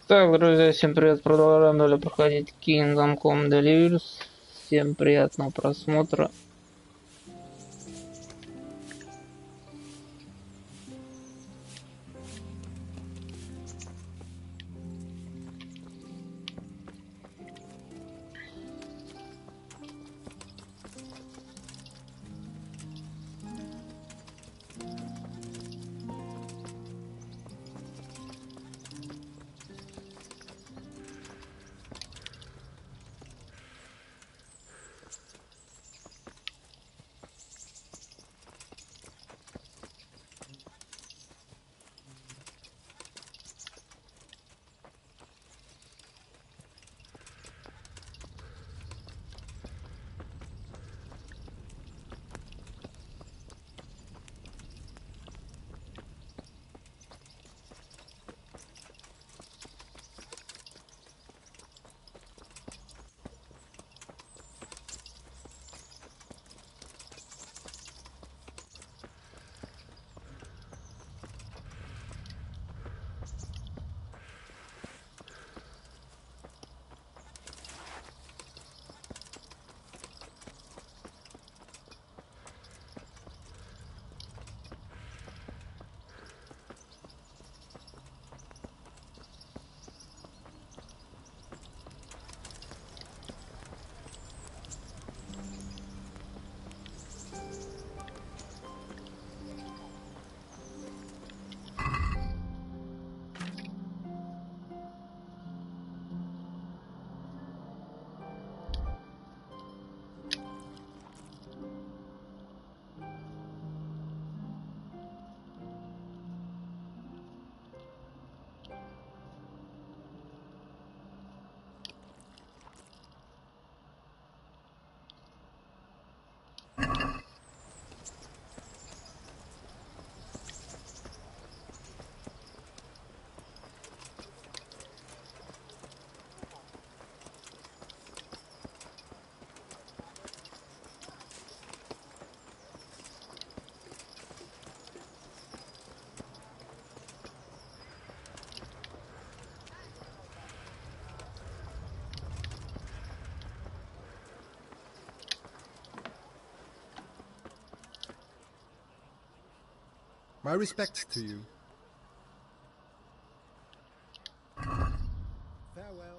Так, друзья, всем привет, продолжаем далее проходить Kingdom Deliverance. Всем приятного просмотра. My respects to you. Farewell.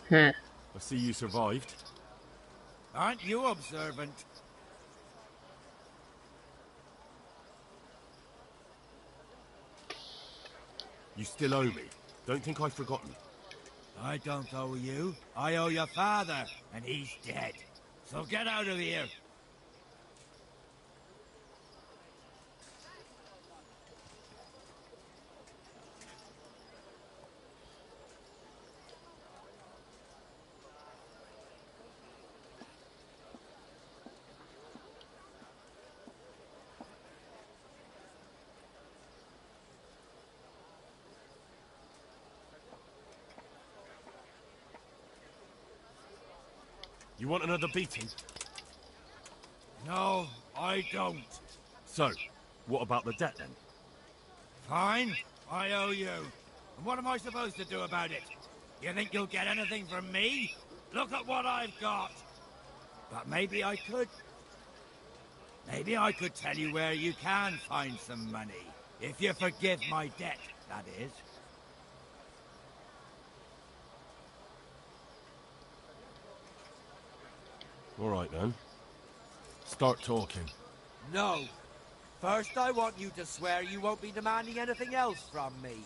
Хе. I see you survived. Aren't you observant? You still owe me. Don't think I've forgotten. I don't owe you. I owe your father, and he's dead. So get out of here. You want another beating? No, I don't. So, what about the debt then? Fine, I owe you. And what am I supposed to do about it? You think you'll get anything from me? Look at what I've got. But maybe I could. Maybe I could tell you where you can find some money. If you forgive my debt, that is. All right then. Start talking. No. First I want you to swear you won't be demanding anything else from me.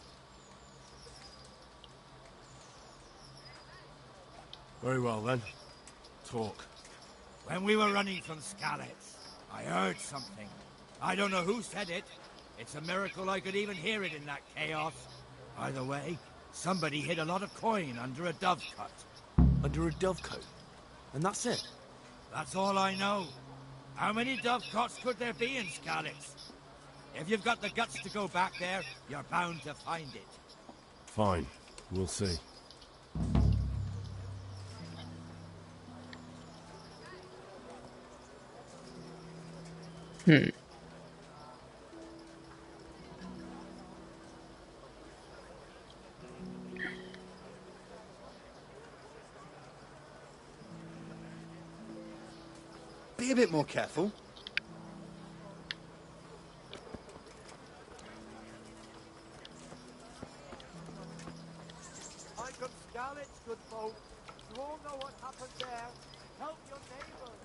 Very well then. Talk. When we were running from Skalitz, I heard something. I don't know who said it. It's a miracle I could even hear it in that chaos. Either way, somebody hid a lot of coin under a dovecote. Under a dovecote? And that's it? That's all I know. How many dovecotes could there be in Skalitz? If you've got the guts to go back there, you're bound to find it. Fine. We'll see. Be a bit more careful. I'm from Skalitz, good folk. You all know what happened there. Help your neighbors.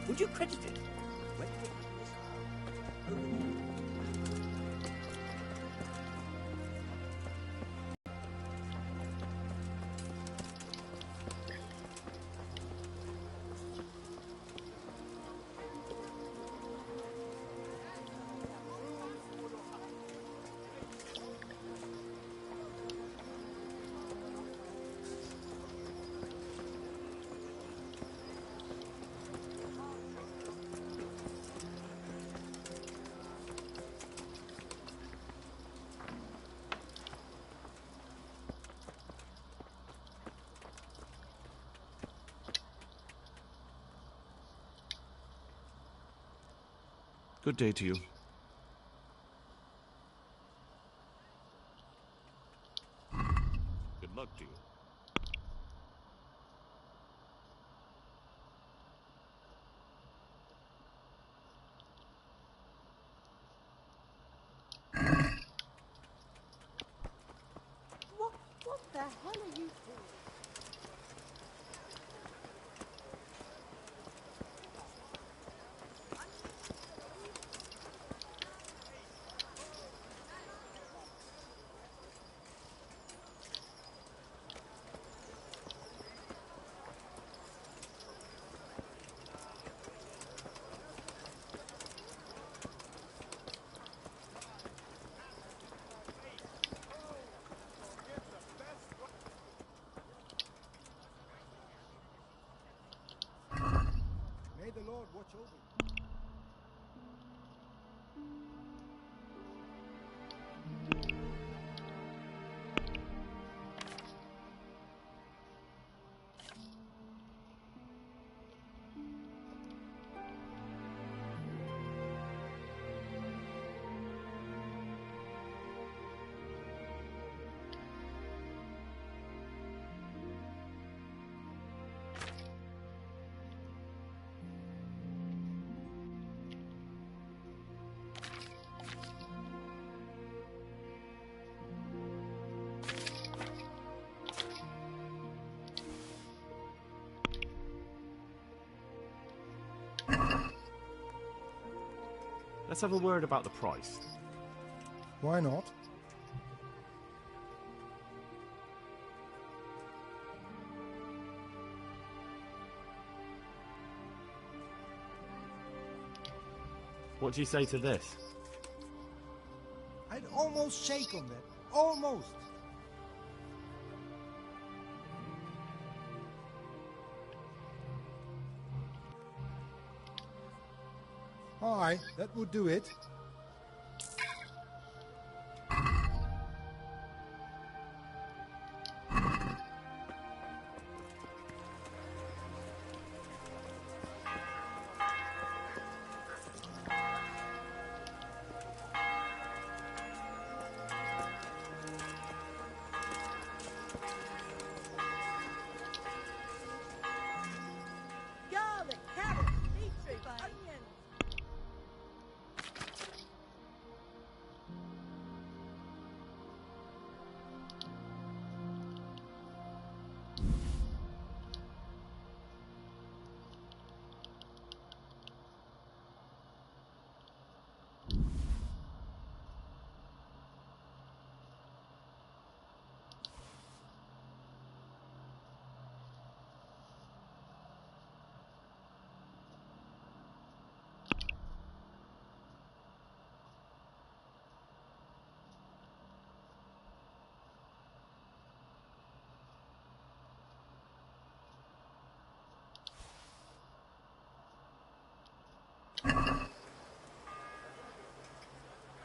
Would you credit it? Good day to you. Good luck to you. What the hell are you doing? May the Lord watch over you. Let's have a word about the price. Why not? What do you say to this? I'd almost shake on that. Almost. Aye, that would do it. Garlic, carrots, beetroot, onions.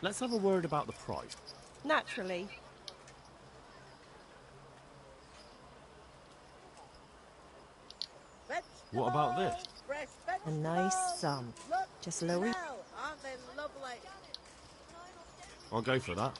Let's have a word about the price. Naturally. What about this? A nice sum. Just Louis. Aren't they lovely? I'll go for that.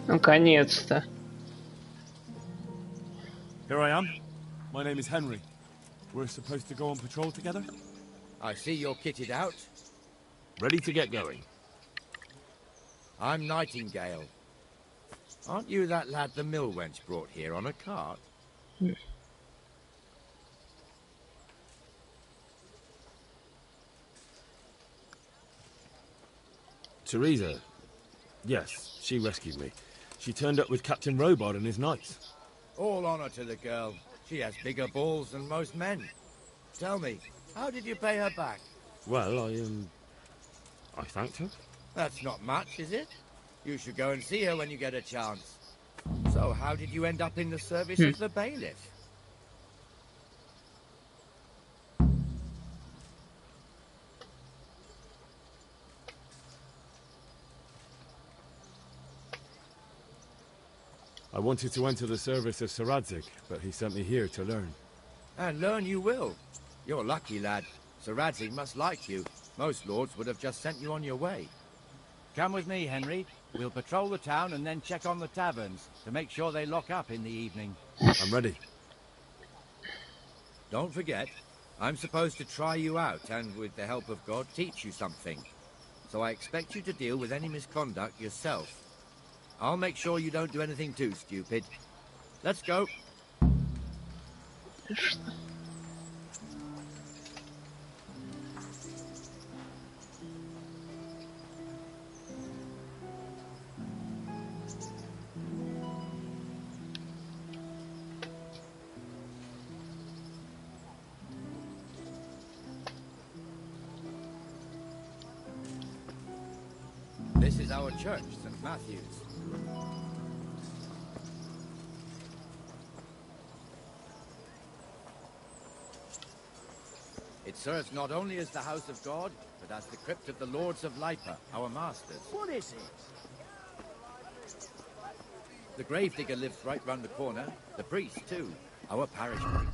Наконец-то. Here I am. My name is Henry. We're supposed to go on patrol together? I see you're kitted out. Ready to get going. I'm Nightingale. Aren't you that lad the mill wench brought here on a cart? Teresa. Yes, she rescued me. She turned up with Captain Robard and his knights. All honour to the girl. She has bigger balls than most men. Tell me, how did you pay her back? Well, I thanked her. That's not much, is it? You should go and see her when you get a chance. So, how did you end up in the service of the bailiff? I wanted to enter the service of Sir Radzig, but he sent me here to learn. And learn you will. You're lucky, lad. Sir Radzig must like you. Most lords would have just sent you on your way. Come with me, Henry. We'll patrol the town and then check on the taverns to make sure they lock up in the evening. I'm ready. Don't forget, I'm supposed to try you out and, with the help of God, teach you something. So I expect you to deal with any misconduct yourself. I'll make sure you don't do anything too stupid. Let's go. This is our church, St. Matthew's. It serves not only as the house of God, but as the crypt of the lords of Lipa, our masters. What is it? The gravedigger lives right round the corner. The priest, too. Our parish priest.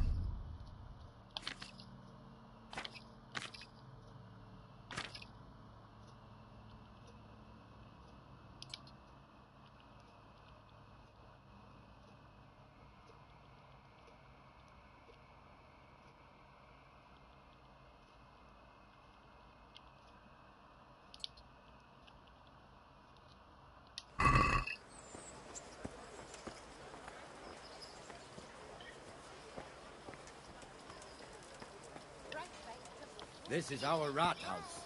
This is our rat house.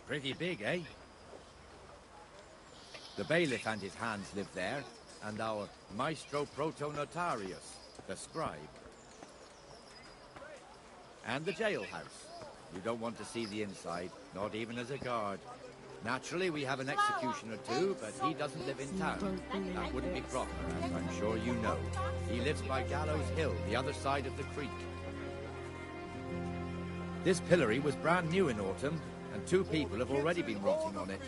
Pretty big, eh? The bailiff and his hands live there, and our maestro protonotarius, the scribe. And the jailhouse. You don't want to see the inside, not even as a guard. Naturally, we have an executioner too, but he doesn't live in town. That wouldn't be proper, as I'm sure you know. He lives by Gallows Hill, the other side of the creek. This pillory was brand new in autumn, and 2 people have already been rotting on it.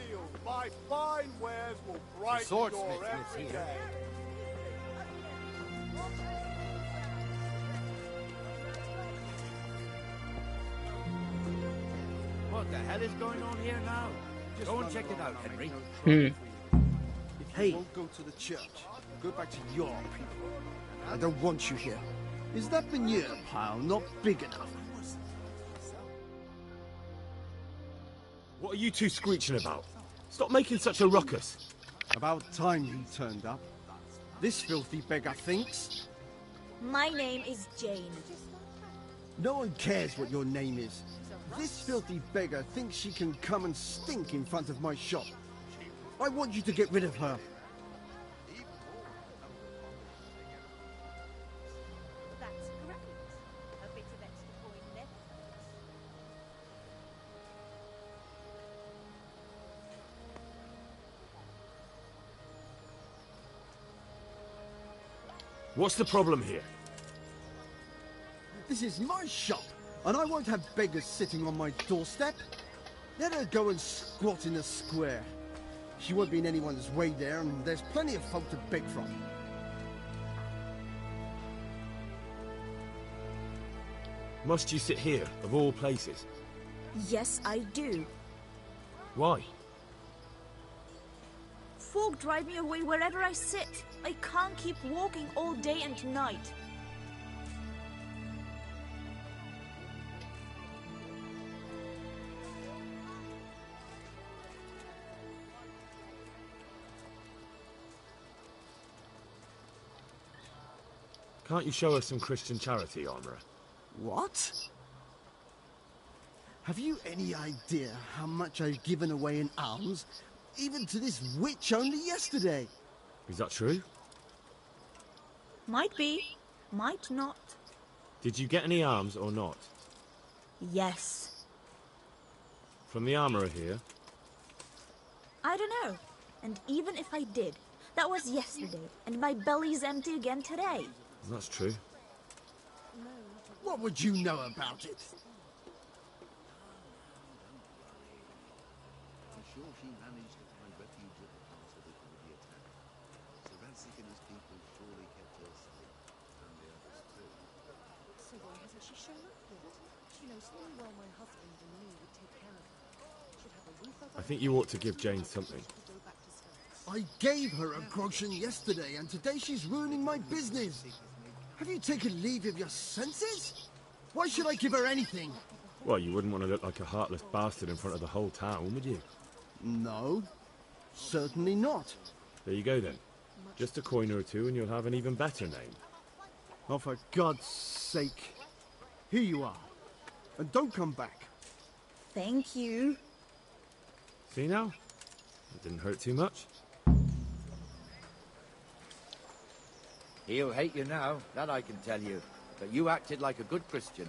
The swordsmith lives here. What the hell is going on here now? Go and check it out, Henry. If you won't go to the church, go back to your people. I don't want you here. Is that manure pile not big enough? What are you two screeching about? Stop making such a ruckus. About time you turned up. This filthy beggar thinks. My name is Jane. No one cares what your name is. This filthy beggar thinks she can come and stink in front of my shop. I want you to get rid of her. That's great. A bit of extra coin never What's the problem here? This is my shop, and I won't have beggars sitting on my doorstep. Let her go and squat in a square. She won't be in anyone's way there, and there's plenty of folk to beg from. Must you sit here, of all places? Yes, I do. Why? Folk drive me away wherever I sit. I can't keep walking all day and night. Can't you show us some Christian charity, Armourer? What? Have you any idea how much I've given away in alms? Even to this witch only yesterday. Is that true? Might be, might not. Did you get any arms or not? Yes. From the armourer here? I don't know. And even if I did, that was yesterday, and my belly's empty again today. That's true. What would you know about it? So why hasn't she shown up yet? She knows full well my husband and me would take care of her. Should have a roof over I think you ought to give Jane something. I gave her a groschen yesterday, and today she's ruining my business. Have you taken leave of your senses? Why should I give her anything? Well, you wouldn't want to look like a heartless bastard in front of the whole town, would you? No, certainly not. There you go then. Just a coin or two and you'll have an even better name. Oh, for God's sake. Here you are. And don't come back. Thank you. See now? It didn't hurt too much. He'll hate you now, that I can tell you. But you acted like a good Christian.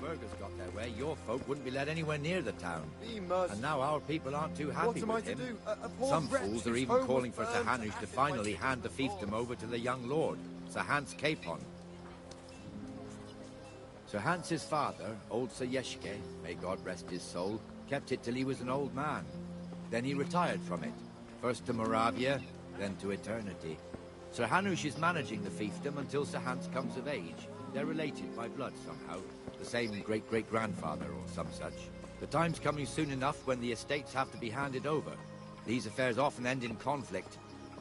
Burgers got their way, your folk wouldn't be let anywhere near the town. And now our people aren't too happy with him. Some fools are even calling for Sir Hanush to finally hand the fiefdom over to the young lord, Sir Hans Capon. Sir Hans's father, old Sir Yeshke, may God rest his soul, kept it till he was an old man. Then he retired from it, first to Moravia, then to eternity. Sir Hanush is managing the fiefdom until Sir Hans comes of age. They're related by blood somehow. The same great-great-grandfather or some such. The time's coming soon enough when the estates have to be handed over. These affairs often end in conflict.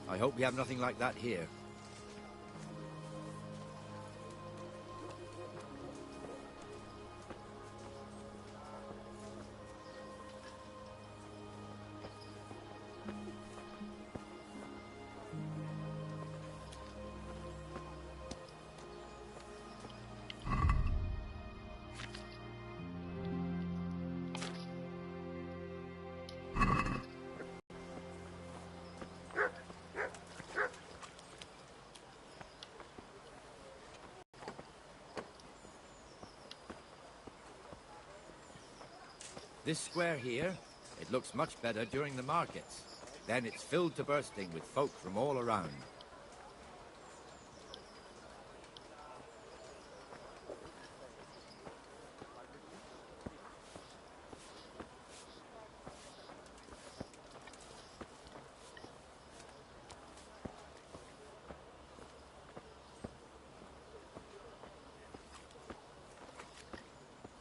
I hope we have nothing like that here. This square here, it looks much better during the markets. Then it's filled to bursting with folk from all around.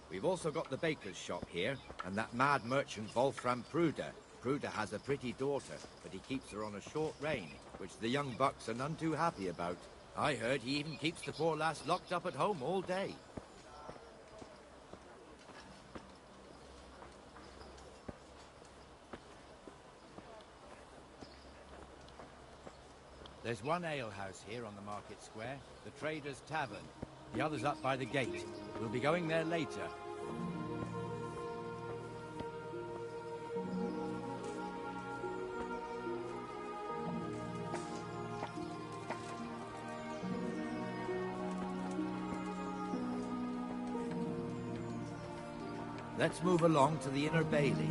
We've also got the baker's shop here, and that mad merchant Wolfram Pruder. Pruder has a pretty daughter, but he keeps her on a short rein, which the young bucks are none too happy about. I heard he even keeps the poor lass locked up at home all day. There's one alehouse here on the market square, the Trader's Tavern. The other's up by the gate. We'll be going there later. Let's move along to the Inner Bailey.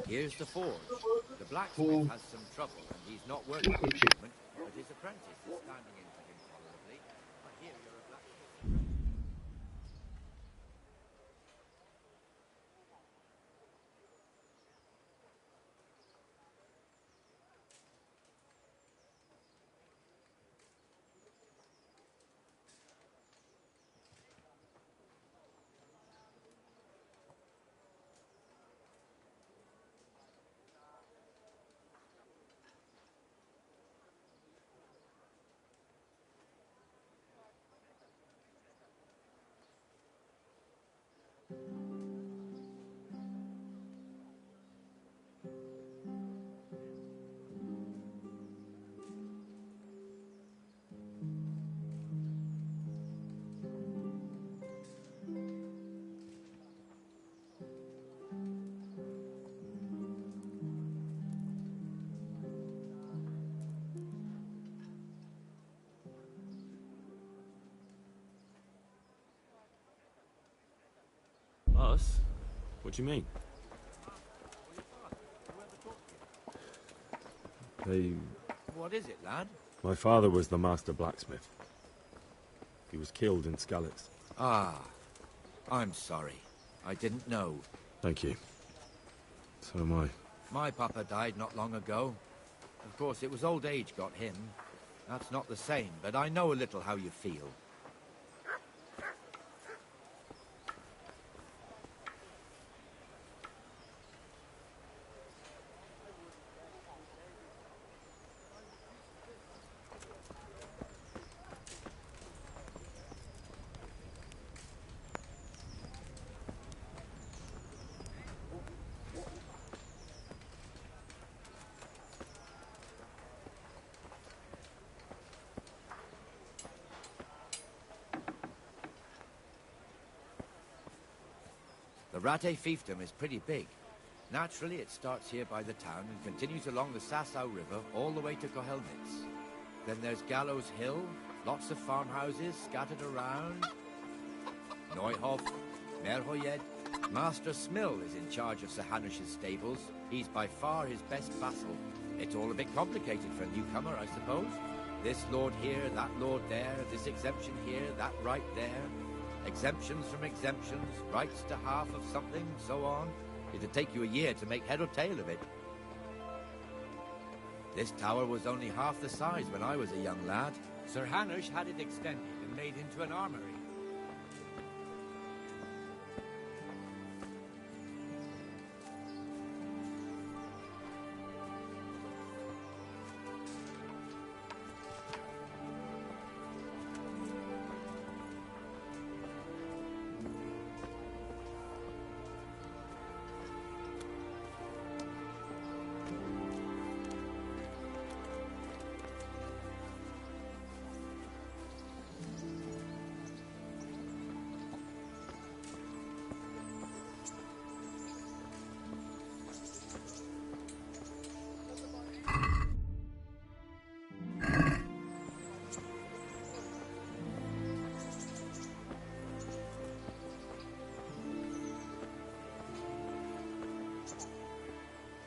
Here's the forge. The blacksmith has some trouble, and he's not working at the moment, but his apprentice is standing in for him tolerably. I hear you're a blacksmith. Us? What do you mean? What is it, lad? My father was the master blacksmith. He was killed in Skalitz. Ah, I'm sorry. I didn't know. Thank you. So am I. My papa died not long ago. Of course, it was old age got him. That's not the same, but I know a little how you feel. The Rate fiefdom is pretty big. Naturally, it starts here by the town and continues along the Sasau River all the way to Kohelnitz. Then there's Gallows Hill, lots of farmhouses scattered around. Neuhof, Merhoyed. Master Smill is in charge of Sir Hanush's stables. He's by far his best vassal. It's all a bit complicated for a newcomer, I suppose. This lord here, that lord there, this exemption here, that right there. Exemptions from exemptions, rights to half of something, so on. It'd take you a year to make head or tail of it. This tower was only half the size when I was a young lad. Sir Hanush had it extended and made into an armory.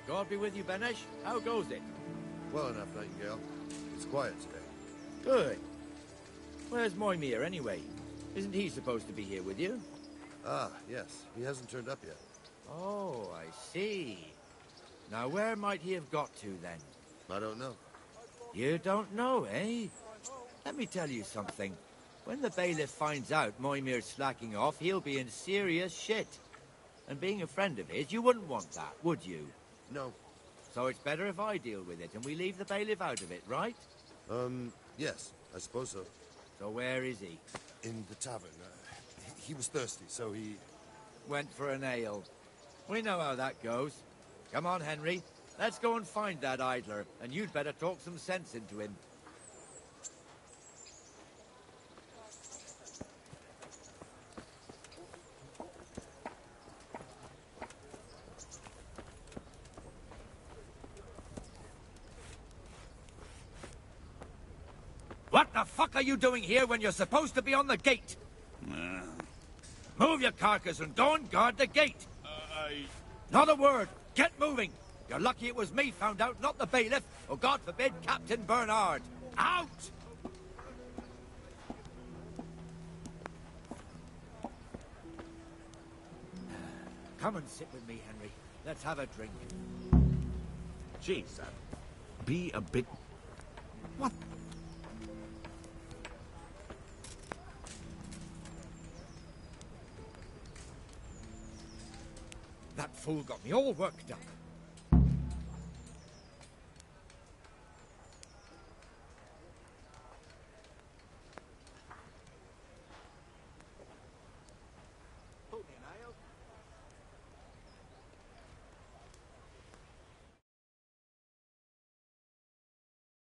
God be with you, Benesh. How goes it? Well enough, Nightingale. It's quiet today. Good. Where's Moimir, anyway? Isn't he supposed to be here with you? Ah, yes. He hasn't turned up yet. Oh, I see. Now, where might he have got to, then? I don't know. You don't know, eh? Let me tell you something. When the bailiff finds out Moimir's slacking off, he'll be in serious shit. And being a friend of his, you wouldn't want that, would you? No. So it's better if I deal with it, and we leave the bailiff out of it, right? Yes, I suppose so. So where is he? In the tavern. He was thirsty, so he... Went for an ale. We know how that goes. Come on, Henry. Let's go and find that idler, and you'd better talk some sense into him. What the fuck are you doing here when you're supposed to be on the gate? Move your carcass and go and guard the gate. Not a word. Get moving. You're lucky it was me found out, not the bailiff, or God forbid, Captain Bernard. Out! Come and sit with me, Henry. Let's have a drink. Jeez, be a bit... What? That fool got me all worked up.